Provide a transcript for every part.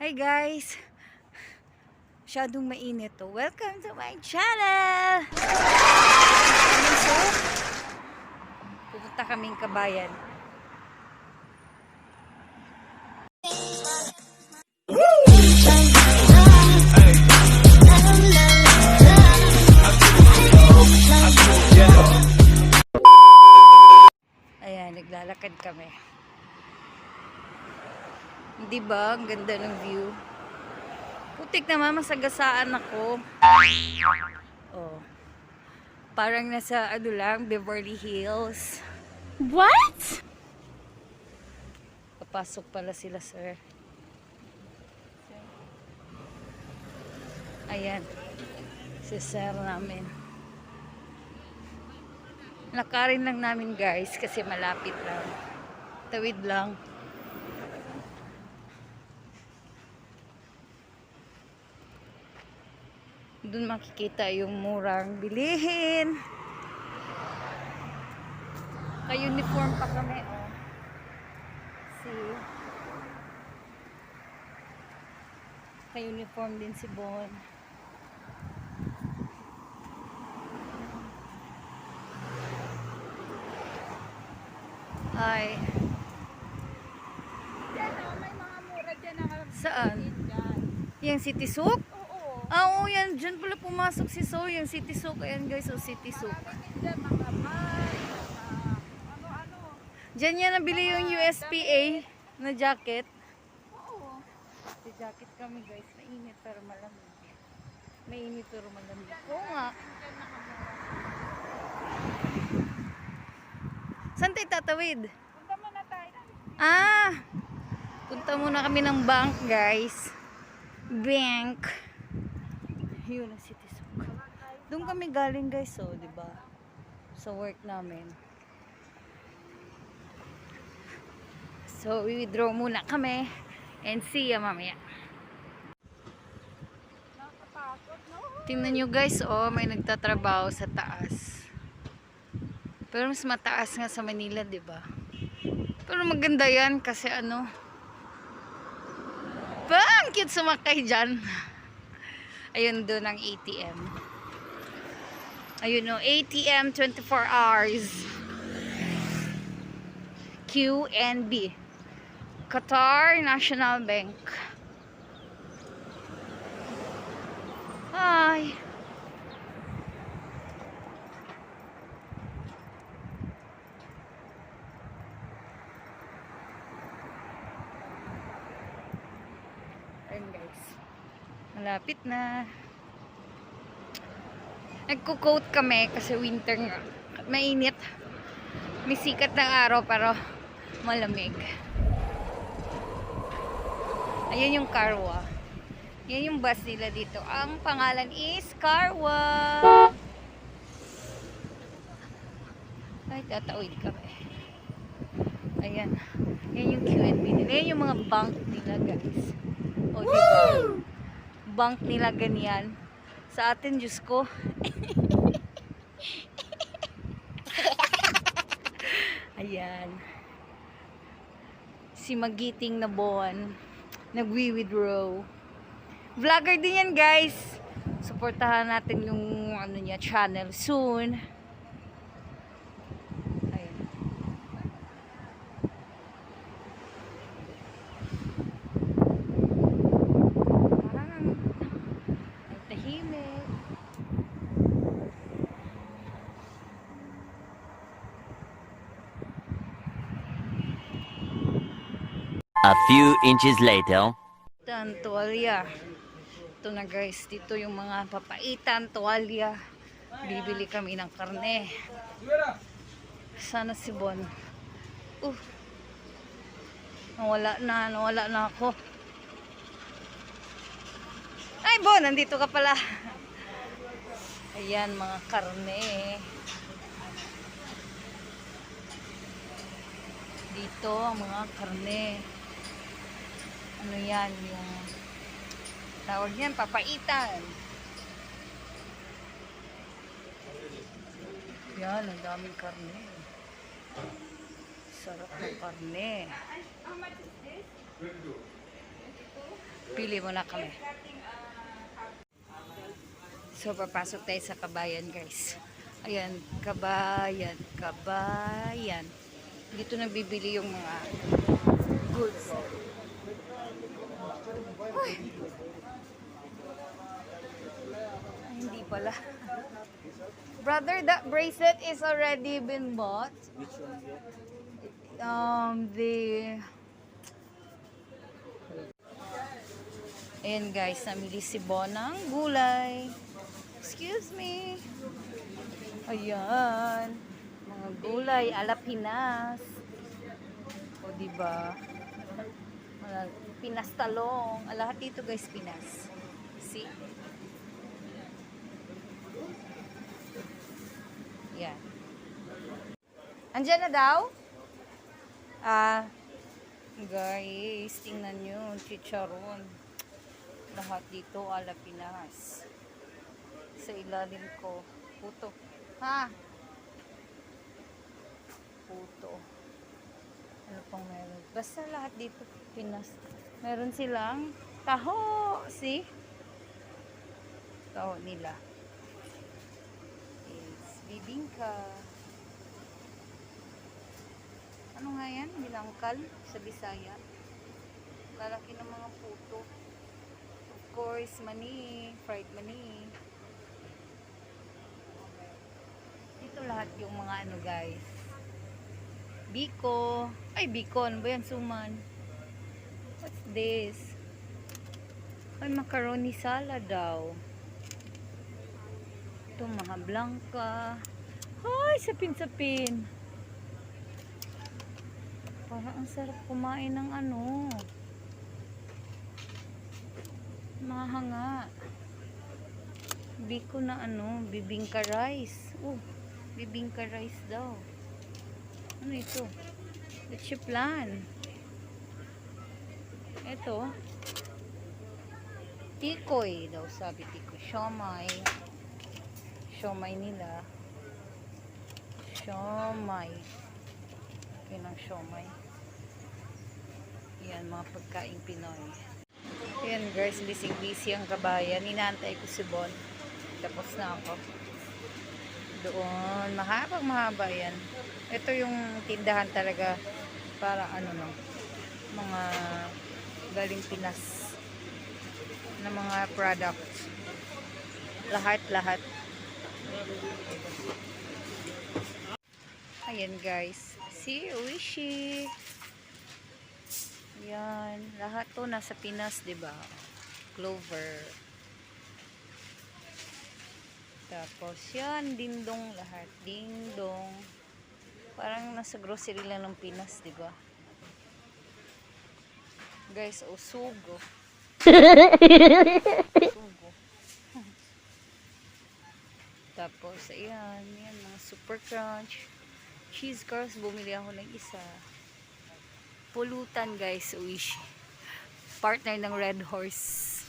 Hi guys! Masyadong mainit to. Welcome to my channel! So, pupunta kaming Kabayan. Ayan, naglalakad kami. Di ba? Ang ganda ng view. Putik naman, masagasaan ako. Oh. Parang nasa Beverly Hills. What? Papasok pala sila, sir. Ayan. Si sir namin. Lakarin lang namin, guys, kasi malapit lang. Tawid lang. Doon makikita yung murang bilihin. Ka-uniform pa kami, oh. See? Ka-uniform din si Bon. Hi. May mga mura dyan na Saan? dyan. Yung City Souk? Oo. Oo, yan. Diyan pala pumasok si So. Yung City Souk. Ayan guys, o City Souk. Marami dyan mga bag, ano-ano. Diyan yan nabili yung USPA na jacket. Oo. Si jacket kami guys. Mainit pero malamig. Mainit pero malamig. Oo nga. Saan tayo tatawid? Punta muna tayo. Punta muna kami ng bank guys. Bank. Yun ang City Souk. Doon kami galing guys, so, di ba? Sa work namin. So, we-withdraw muna kami and see ya mamaya. Nakakatakot, no? Tingnan nyo guys, oh, may nagtatrabaho sa taas. Pero mas mataas nga sa Manila, di ba? Pero maganda yan kasi ano, ang cute sumakay dyan. Ayun doon ang ATM. Ayun o, ATM 24 hours. QNB. Qatar National Bank. Hi. Ayun guys. Malapit na. Nagko-coat kami kasi winter nga. Mainit. May sikat ng araw pero malamig. Ayan yung Carwa. Yan yung bus nila dito. Ang pangalan is Carwa. Ay, tatawid kami. Ayan. Yan yung QNB nila. Yan yung mga bank nila guys. O, diba? Bank nila ganyan. Sa atin, Diyos ko. Ayan. Si Magiting na Bon. Nagwi-withdraw. Vlogger din yan, guys. Suportahan natin yung ano niya, channel soon. Ayan. Parang ang tahimik. A few inches later. Tan tuwalya. Ito na guys, dito yung mga papaitan, tuwalya. Bibili kami ng karne. Sana si Bon. Nawala na ako. Ay Bon, nandito ka pala. Ayan, mga karne. Dito, ang mga karne. Ano yan, yung tawag yan, papaitan. Yan, ang daming karne. Sarap ng karne. Pili mo na kami. So, papasok tayo sa Kabayan, guys. Ayan, Kabayan, Kabayan. Dito nabibili yung mga goods. Ay, hindi pala. Brother, that bracelet is already been bought. Ayan guys, namili si Bon ng gulay. Excuse me. Ayan. Mga gulay, ala Pinas. O diba? Mga Pinas talong. Lahat dito guys, Pinas. See? Yan. Andiyan na daw? Guys, tingnan nyo. Chicharon. Lahat dito, ala Pinas. Sa ilalim ko. Puto. Ha? Puto. Ano pang meron? Basta lahat dito, Pinas. Meron silang taho. See? Taho nila. Is bibingka. Ano nga yan? Bilangkal sa Bisaya. Lalaki ng mga puto. Of course, mani. Fried mani. Dito lahat yung mga ano guys. Biko. Ay, biko. Ano ba yan? Suman. What's this? Ay, macaroni salad daw. Ito, mga blanca. Ay, sapin-sapin. Parang ang sarap kumain ng ano. Mahanga. Biko na ano, bibingka rice. Bibingka rice daw. Ano ito? Leche plan. Ito. Tikoy daw, sabi tikoy. Siomay. Siomay nila. Siomay. Okay ng siomay. Yan, mga pagkaing Pinoy. Yan guys, busy ang Kabayan. Inaantay ko si Bon. Tapos na ako. Doon, mahaba yan. Ito yung tindahan talaga para ano no, mga galing Pinas na mga products. Lahat. Ayan guys. Si Uishi. Yan, lahat to nasa Pinas, 'di ba? Clover. Tapos yan, dingdong lahat. Dingdong. Parang nasa grocery lang ng Pinas, 'di ba? Guys, sugo. Sugo. Tapos ayan, mga super crunch. Cheese curls, bumili ako ng isa. Pulutan guys, Uishi. Partner ng Red Horse.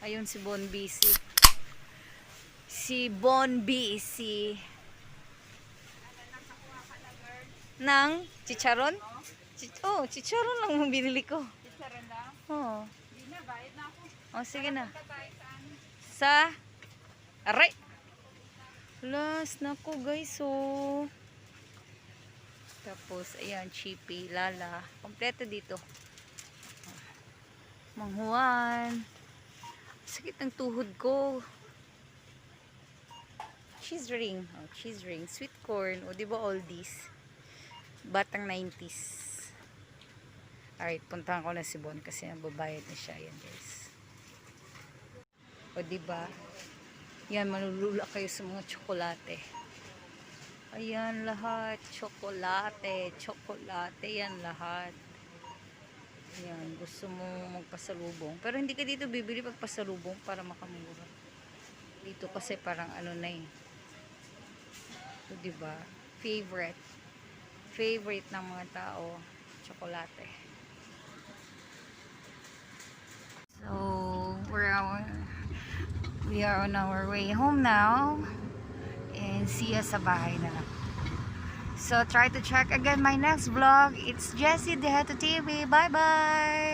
Ayun si Bon BC. Si Bon BC. Nang chicharon? Chicharon lang ang binili ko. Chicharon lang? Oo. Hindi na, bayad na ako. Sige na. Tayo saan? Sa aray. Last nako guys, Tapos, ayan, Chippy, Lala. Kompleto dito. Manghuan. Sakit ng tuhod ko. Cheese ring. Cheese ring. Sweet corn. Diba all these? Batang 90s. Alright, puntahan ko na si Bon kasi nababayad na siya. Ayan, guys. Diba? Yan, malulula kayo sa mga tsokolate. Ayan lahat, tsokolate, yan lahat. Ayan, gusto mo magpasalubong. Pero hindi ka dito bibili pag pasalubong para makamura. Dito kasi parang ano na eh. So, diba? Favorite ng mga tao, tsokolate. So, we are on our way home now. And see us sa bahay na lang. So, try to check again my next vlog. It's Jessie Deheto TV. Bye-bye!